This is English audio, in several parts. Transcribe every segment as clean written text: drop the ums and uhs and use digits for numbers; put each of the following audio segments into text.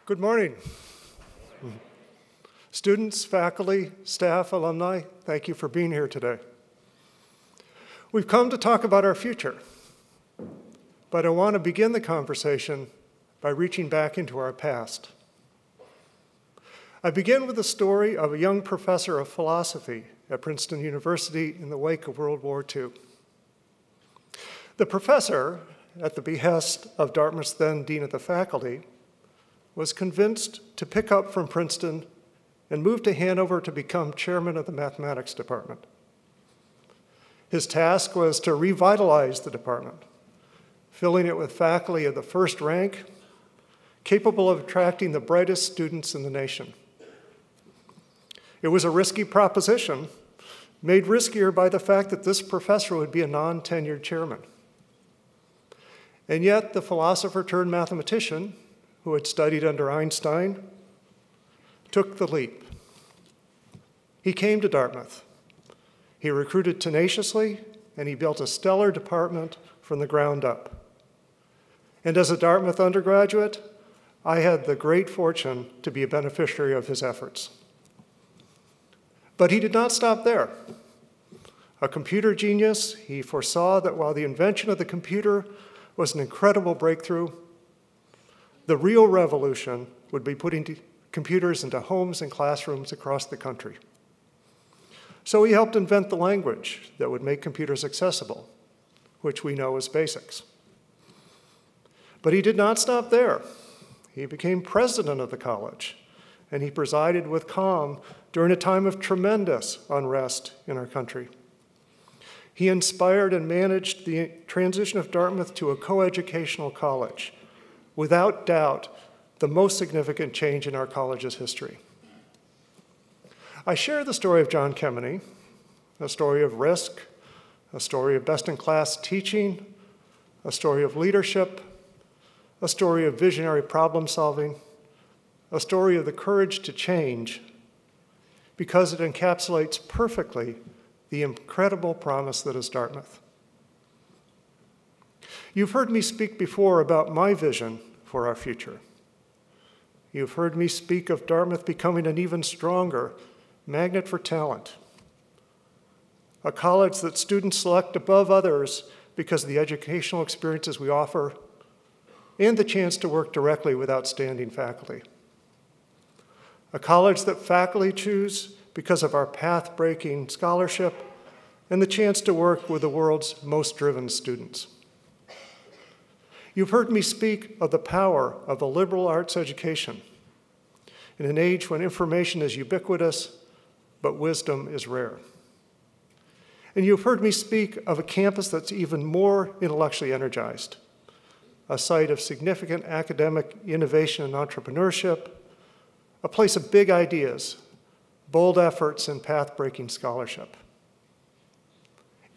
Good morning. Students, faculty, staff, alumni, thank you for being here today. We've come to talk about our future, but I want to begin the conversation by reaching back into our past. I begin with the story of a young professor of philosophy at Princeton University in the wake of World War II. The professor, at the behest of Dartmouth's then dean of the faculty, was convinced to pick up from Princeton and move to Hanover to become chairman of the mathematics department. His task was to revitalize the department, filling it with faculty of the first rank, capable of attracting the brightest students in the nation. It was a risky proposition, made riskier by the fact that this professor would be a non-tenured chairman. And yet, the philosopher-turned-mathematician, who had studied under Einstein, took the leap. He came to Dartmouth. He recruited tenaciously, and he built a stellar department from the ground up. And as a Dartmouth undergraduate, I had the great fortune to be a beneficiary of his efforts. But he did not stop there. A computer genius, he foresaw that while the invention of the computer was an incredible breakthrough, the real revolution would be putting computers into homes and classrooms across the country. So he helped invent the language that would make computers accessible, which we know as BASICS. But he did not stop there. He became president of the college, and he presided with calm during a time of tremendous unrest in our country. He inspired and managed the transition of Dartmouth to a coeducational college, without doubt, the most significant change in our college's history. I share the story of John Kemeny, a story of risk, a story of best-in-class teaching, a story of leadership, a story of visionary problem-solving, a story of the courage to change, because it encapsulates perfectly the incredible promise that is Dartmouth. You've heard me speak before about my vision for our future. You've heard me speak of Dartmouth becoming an even stronger magnet for talent, a college that students select above others because of the educational experiences we offer and the chance to work directly with outstanding faculty. A college that faculty choose because of our path-breaking scholarship and the chance to work with the world's most driven students. You've heard me speak of the power of a liberal arts education in an age when information is ubiquitous, but wisdom is rare. And you've heard me speak of a campus that's even more intellectually energized, a site of significant academic innovation and entrepreneurship, a place of big ideas, bold efforts, and path-breaking scholarship.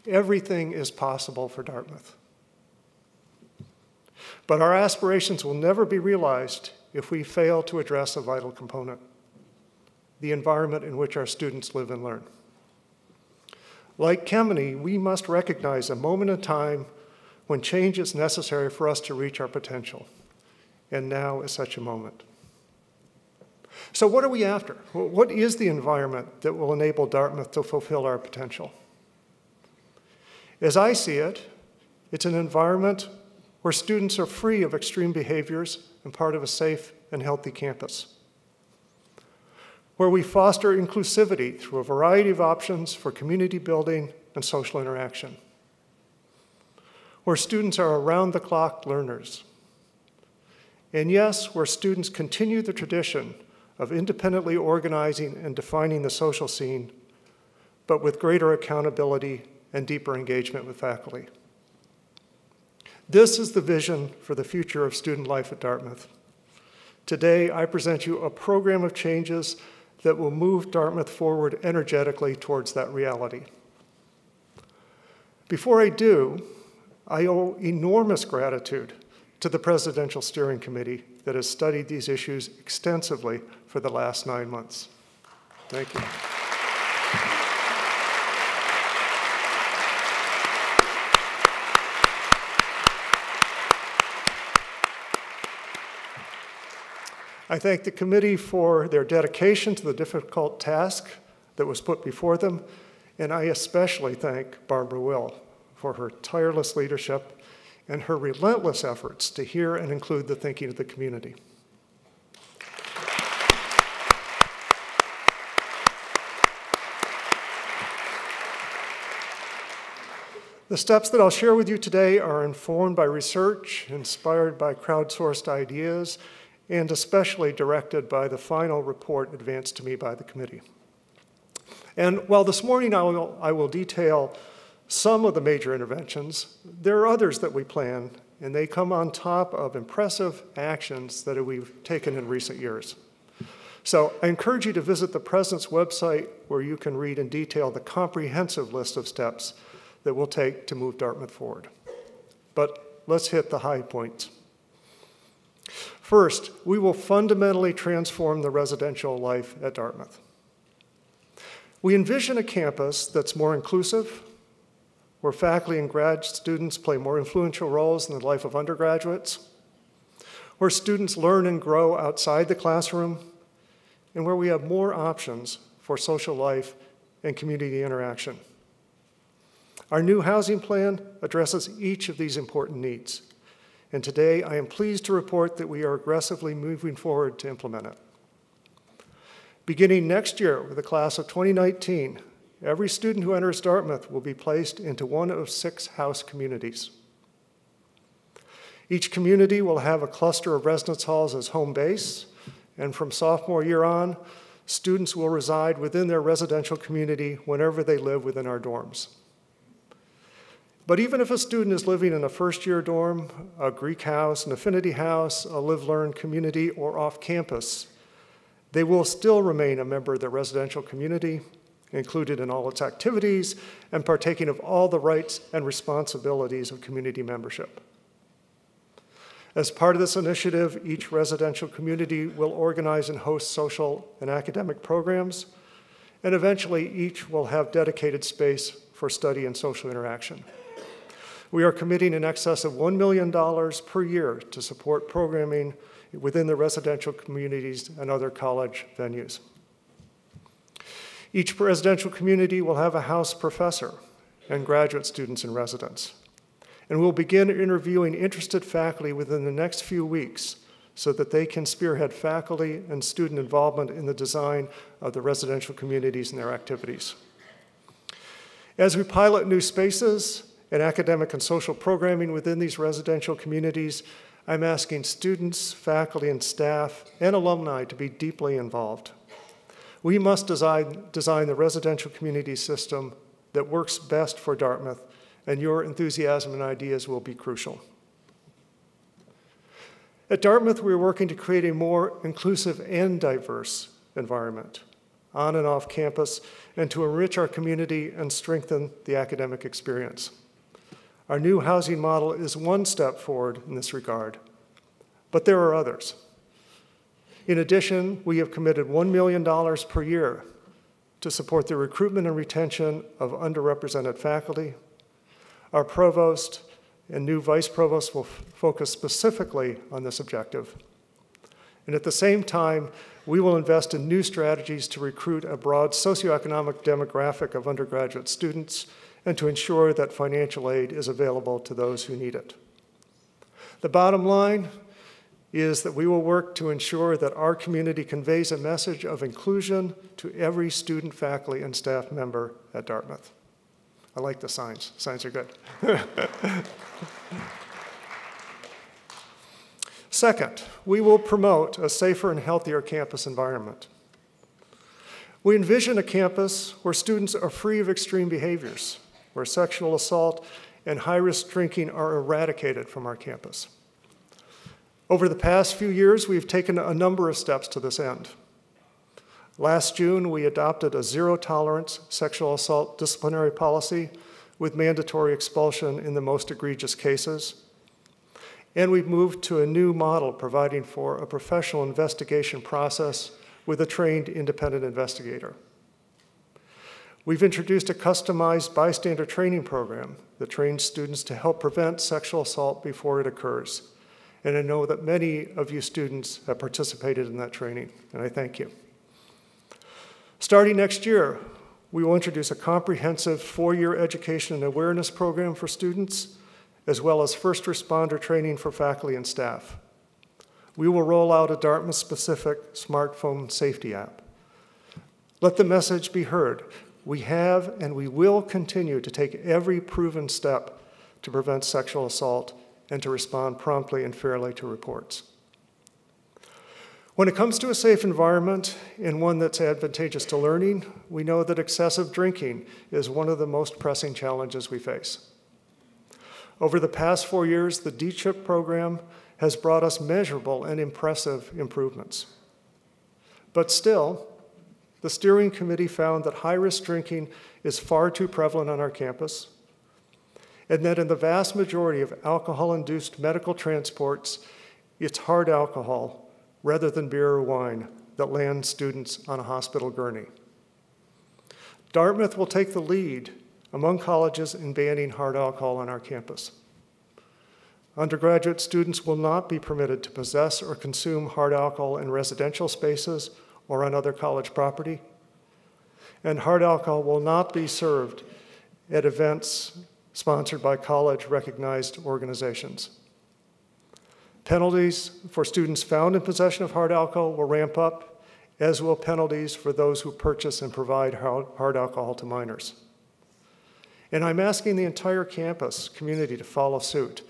Everything is possible for Dartmouth. But our aspirations will never be realized if we fail to address a vital component: the environment in which our students live and learn. Like Kemeny, we must recognize a moment in time when change is necessary for us to reach our potential, and now is such a moment. So what are we after? What is the environment that will enable Dartmouth to fulfill our potential? As I see it, it's an environment where students are free of extreme behaviors and part of a safe and healthy campus, where we foster inclusivity through a variety of options for community building and social interaction, where students are around-the-clock learners, and yes, where students continue the tradition of independently organizing and defining the social scene, but with greater accountability and deeper engagement with faculty. This is the vision for the future of student life at Dartmouth. Today, I present you a program of changes that will move Dartmouth forward energetically towards that reality. Before I do, I owe enormous gratitude to the Presidential Steering Committee that has studied these issues extensively for the last 9 months. Thank you. I thank the committee for their dedication to the difficult task that was put before them, and I especially thank Barbara Will for her tireless leadership and her relentless efforts to hear and include the thinking of the community. The steps that I'll share with you today are informed by research, inspired by crowdsourced ideas, and especially directed by the final report advanced to me by the committee. And while this morning I will detail some of the major interventions, there are others that we plan, and they come on top of impressive actions that we've taken in recent years. So I encourage you to visit the President's website where you can read in detail the comprehensive list of steps that we'll take to move Dartmouth forward. But let's hit the high points. First, we will fundamentally transform the residential life at Dartmouth. We envision a campus that's more inclusive, where faculty and grad students play more influential roles in the life of undergraduates, where students learn and grow outside the classroom, and where we have more options for social life and community interaction. Our new housing plan addresses each of these important needs. And today, I am pleased to report that we are aggressively moving forward to implement it. Beginning next year with the class of 2019, every student who enters Dartmouth will be placed into one of 6 house communities. Each community will have a cluster of residence halls as home base, and from sophomore year on, students will reside within their residential community whenever they live within our dorms. But even if a student is living in a first-year dorm, a Greek house, an affinity house, a live-learn community, or off campus, they will still remain a member of their residential community, included in all its activities, and partaking of all the rights and responsibilities of community membership. As part of this initiative, each residential community will organize and host social and academic programs, and eventually each will have dedicated space for study and social interaction. We are committing in excess of $1 million per year to support programming within the residential communities and other college venues. Each residential community will have a house professor and graduate students in residence. And we'll begin interviewing interested faculty within the next few weeks so that they can spearhead faculty and student involvement in the design of the residential communities and their activities. As we pilot new spaces and academic and social programming within these residential communities, I'm asking students, faculty, and staff, and alumni to be deeply involved. We must design the residential community system that works best for Dartmouth, and your enthusiasm and ideas will be crucial. At Dartmouth, we're working to create a more inclusive and diverse environment on and off campus, and to enrich our community and strengthen the academic experience. Our new housing model is one step forward in this regard, but there are others. In addition, we have committed $1 million per year to support the recruitment and retention of underrepresented faculty. Our provost and new vice provost will focus specifically on this objective. And at the same time, we will invest in new strategies to recruit a broad socioeconomic demographic of undergraduate students and to ensure that financial aid is available to those who need it. The bottom line is that we will work to ensure that our community conveys a message of inclusion to every student, faculty, and staff member at Dartmouth. I like the signs. Signs are good. Second, we will promote a safer and healthier campus environment. We envision a campus where students are free of extreme behaviors, where sexual assault and high-risk drinking are eradicated from our campus. Over the past few years, we've taken a number of steps to this end. Last June, we adopted a zero-tolerance sexual assault disciplinary policy with mandatory expulsion in the most egregious cases. And we've moved to a new model providing for a professional investigation process with a trained independent investigator. We've introduced a customized bystander training program that trains students to help prevent sexual assault before it occurs. And I know that many of you students have participated in that training, and I thank you. Starting next year, we will introduce a comprehensive 4-year education and awareness program for students, as well as first responder training for faculty and staff. We will roll out a Dartmouth-specific smartphone safety app. Let the message be heard. We have and we will continue to take every proven step to prevent sexual assault and to respond promptly and fairly to reports. When it comes to a safe environment and one that's advantageous to learning, we know that excessive drinking is one of the most pressing challenges we face. Over the past 4 years, the DCHIP program has brought us measurable and impressive improvements. But still, the steering committee found that high-risk drinking is far too prevalent on our campus, and that in the vast majority of alcohol-induced medical transports, it's hard alcohol rather than beer or wine that lands students on a hospital gurney. Dartmouth will take the lead among colleges in banning hard alcohol on our campus. Undergraduate students will not be permitted to possess or consume hard alcohol in residential spaces or on other college property, and hard alcohol will not be served at events sponsored by college-recognized organizations. Penalties for students found in possession of hard alcohol will ramp up, as will penalties for those who purchase and provide hard alcohol to minors. And I'm asking the entire campus community to follow suit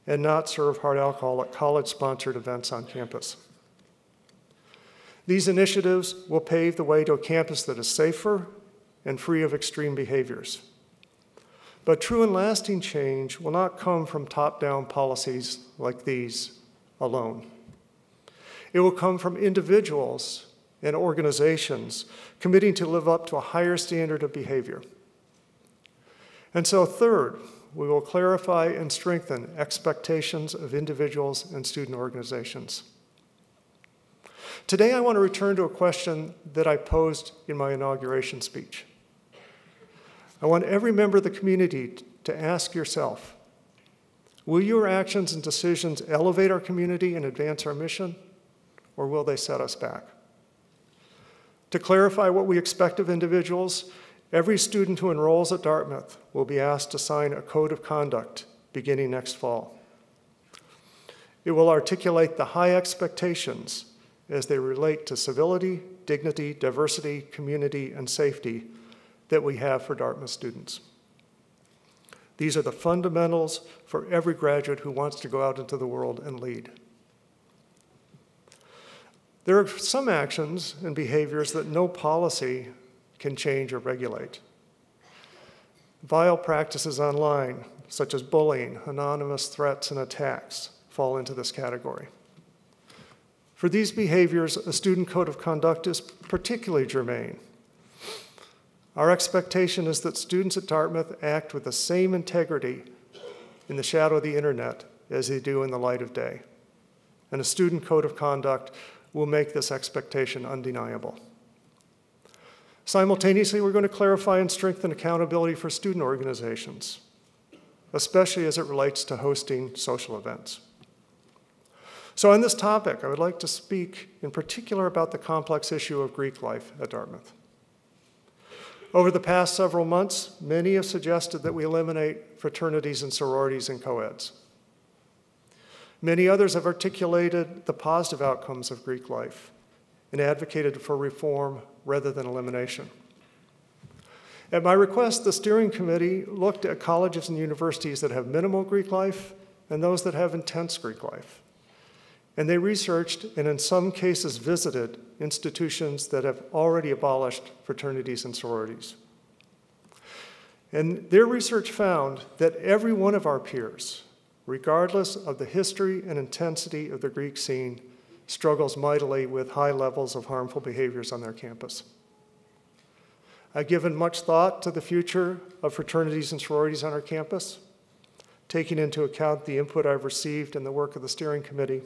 and not serve hard alcohol at college-sponsored events on campus. These initiatives will pave the way to a campus that is safer and free of extreme behaviors. But true and lasting change will not come from top-down policies like these alone. It will come from individuals and organizations committing to live up to a higher standard of behavior. And so third, we will clarify and strengthen expectations of individuals and student organizations. Today, I want to return to a question that I posed in my inauguration speech. I want every member of the community to ask yourself, will your actions and decisions elevate our community and advance our mission, or will they set us back? To clarify what we expect of individuals, every student who enrolls at Dartmouth will be asked to sign a code of conduct beginning next fall. It will articulate the high expectations as they relate to civility, dignity, diversity, community, and safety that we have for Dartmouth students. These are the fundamentals for every graduate who wants to go out into the world and lead. There are some actions and behaviors that no policy can change or regulate. Vile practices online, such as bullying, anonymous threats, and attacks, fall into this category. For these behaviors, a student code of conduct is particularly germane. Our expectation is that students at Dartmouth act with the same integrity in the shadow of the internet as they do in the light of day. And a student code of conduct will make this expectation undeniable. Simultaneously, we're going to clarify and strengthen accountability for student organizations, especially as it relates to hosting social events. So on this topic, I would like to speak in particular about the complex issue of Greek life at Dartmouth. Over the past several months, many have suggested that we eliminate fraternities and sororities and co-eds. Many others have articulated the positive outcomes of Greek life and advocated for reform rather than elimination. At my request, the steering committee looked at colleges and universities that have minimal Greek life and those that have intense Greek life. And they researched and in some cases visited institutions that have already abolished fraternities and sororities. And their research found that every one of our peers, regardless of the history and intensity of the Greek scene, struggles mightily with high levels of harmful behaviors on their campus. I've given much thought to the future of fraternities and sororities on our campus, taking into account the input I've received in the work of the steering committee.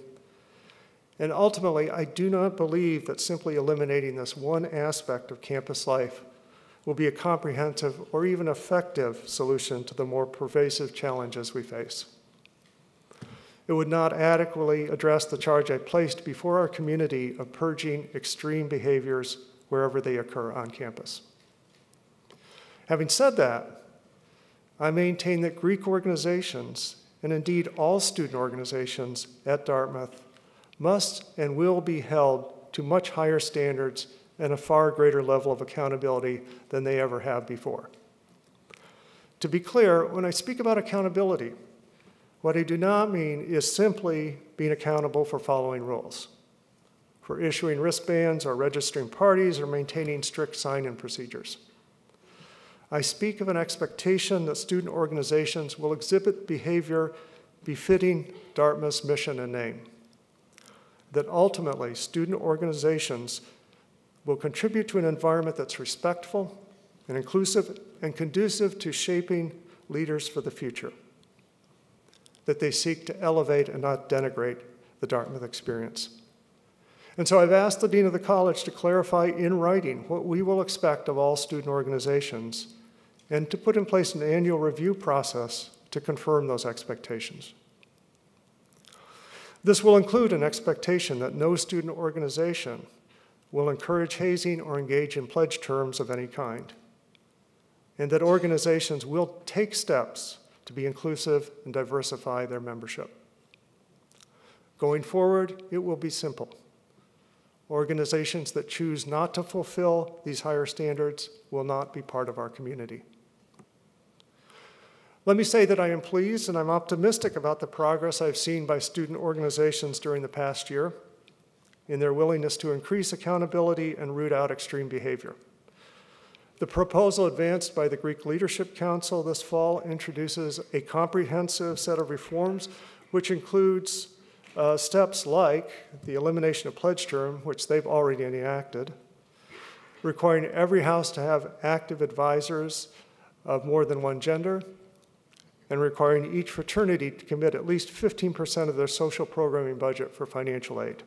And ultimately, I do not believe that simply eliminating this one aspect of campus life will be a comprehensive or even effective solution to the more pervasive challenges we face. it would not adequately address the charge I placed before our community of purging extreme behaviors wherever they occur on campus. Having said that, I maintain that Greek organizations, and indeed all student organizations at Dartmouth, must and will be held to much higher standards and a far greater level of accountability than they ever have before. To be clear, when I speak about accountability, what I do not mean is simply being accountable for following rules, for issuing wristbands or registering parties or maintaining strict sign-in procedures. I speak of an expectation that student organizations will exhibit behavior befitting Dartmouth's mission and name, that ultimately student organizations will contribute to an environment that's respectful and inclusive and conducive to shaping leaders for the future, that they seek to elevate and not denigrate the Dartmouth experience. And so I've asked the Dean of the College to clarify in writing what we will expect of all student organizations and to put in place an annual review process to confirm those expectations. This will include an expectation that no student organization will encourage hazing or engage in pledge terms of any kind, and that organizations will take steps to be inclusive and diversify their membership. Going forward, it will be simple. Organizations that choose not to fulfill these higher standards will not be part of our community. Let me say that I am pleased and I'm optimistic about the progress I've seen by student organizations during the past year in their willingness to increase accountability and root out extreme behavior. The proposal advanced by the Greek Leadership Council this fall introduces a comprehensive set of reforms, which includes steps like the elimination of pledge term, which they've already enacted, requiring every house to have active advisors of more than one gender, and requiring each fraternity to commit at least 15% of their social programming budget for financial aid.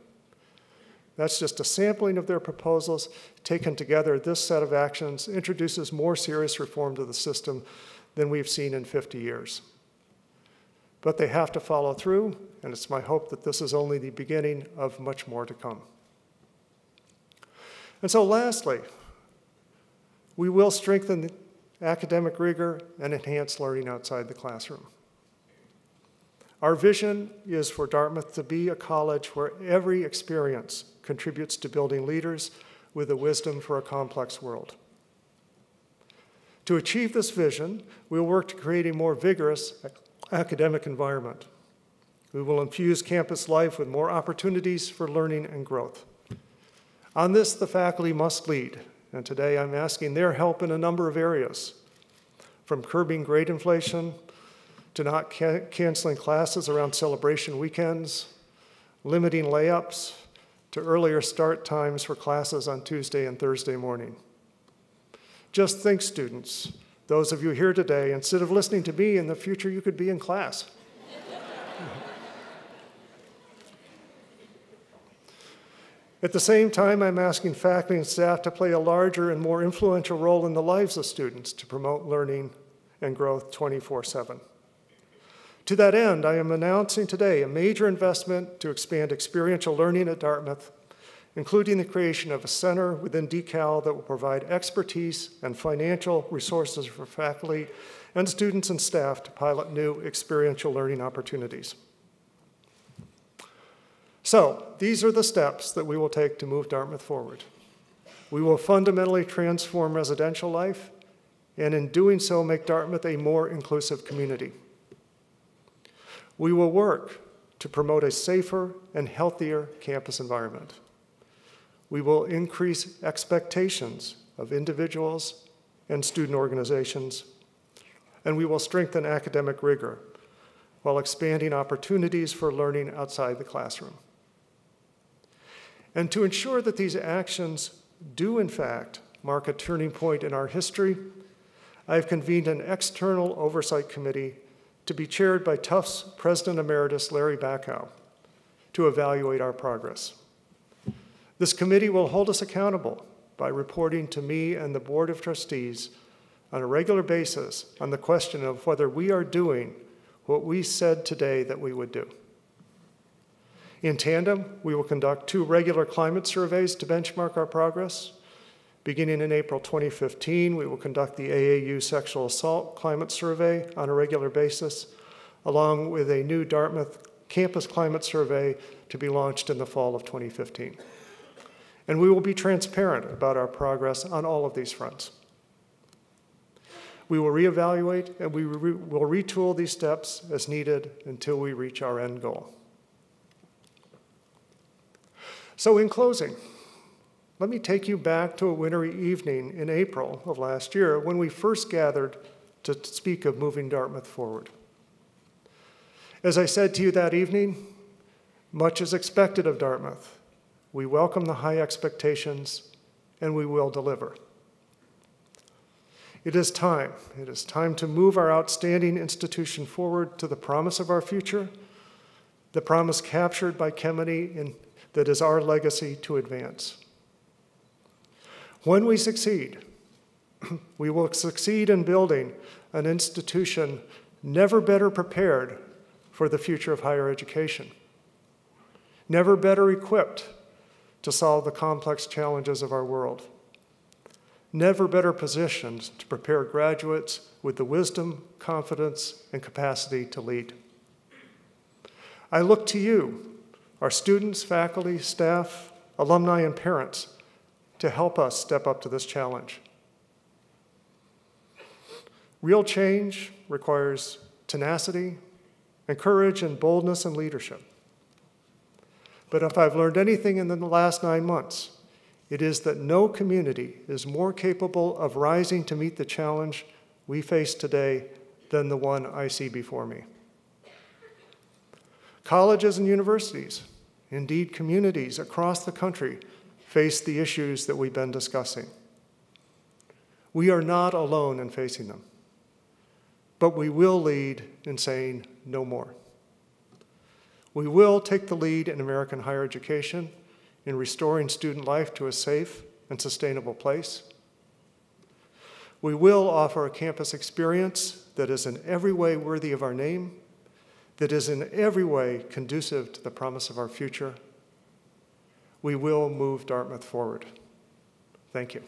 That's just a sampling of their proposals. Taken together, this set of actions introduces more serious reform to the system than we've seen in 50 years. But they have to follow through, and it's my hope that this is only the beginning of much more to come. And so lastly, we will strengthen academic rigor and enhance learning outside the classroom. Our vision is for Dartmouth to be a college where every experience contributes to building leaders with a wisdom for a complex world. To achieve this vision, we will work to create a more vigorous academic environment. We will infuse campus life with more opportunities for learning and growth. On this, the faculty must lead, and today I'm asking their help in a number of areas, from curbing grade inflation to not canceling classes around celebration weekends, limiting layups, to earlier start times for classes on Tuesday and Thursday morning. Just think, students, those of you here today, instead of listening to me, in the future you could be in class. At the same time, I'm asking faculty and staff to play a larger and more influential role in the lives of students to promote learning and growth 24/7. To that end, I am announcing today a major investment to expand experiential learning at Dartmouth, including the creation of a center within DeKalb that will provide expertise and financial resources for faculty and students and staff to pilot new experiential learning opportunities. So, these are the steps that we will take to move Dartmouth forward. We will fundamentally transform residential life, and in doing so, make Dartmouth a more inclusive community. We will work to promote a safer and healthier campus environment. We will increase expectations of individuals and student organizations, and we will strengthen academic rigor while expanding opportunities for learning outside the classroom. And to ensure that these actions do, in fact, mark a turning point in our history, I have convened an external oversight committee to be chaired by Tufts President Emeritus Larry Bacow to evaluate our progress. This committee will hold us accountable by reporting to me and the Board of Trustees on a regular basis on the question of whether we are doing what we said today that we would do. In tandem, we will conduct 2 regular climate surveys to benchmark our progress. Beginning in April 2015, we will conduct the AAU Sexual Assault Climate Survey on a regular basis, along with a new Dartmouth Campus Climate Survey to be launched in the fall of 2015. And we will be transparent about our progress on all of these fronts. We will reevaluate and we will retool these steps as needed until we reach our end goal. So in closing, let me take you back to a wintry evening in April of last year when we first gathered to speak of moving Dartmouth forward. As I said to you that evening, much is expected of Dartmouth. We welcome the high expectations, and we will deliver. It is time to move our outstanding institution forward to the promise of our future, the promise captured by Kemeny, and that is our legacy to advance. When we succeed, we will succeed in building an institution never better prepared for the future of higher education, never better equipped to solve the complex challenges of our world, never better positioned to prepare graduates with the wisdom, confidence, and capacity to lead. I look to you, our students, faculty, staff, alumni, and parents, to help us step up to this challenge. Real change requires tenacity and courage and boldness and leadership. But if I've learned anything in the last 9 months, it is that no community is more capable of rising to meet the challenge we face today than the one I see before me. Colleges and universities, indeed communities across the country, face the issues that we've been discussing. We are not alone in facing them, but we will lead in saying no more. We will take the lead in American higher education, in restoring student life to a safe and sustainable place. We will offer a campus experience that is in every way worthy of our name, that is in every way conducive to the promise of our future. We will move Dartmouth forward. Thank you.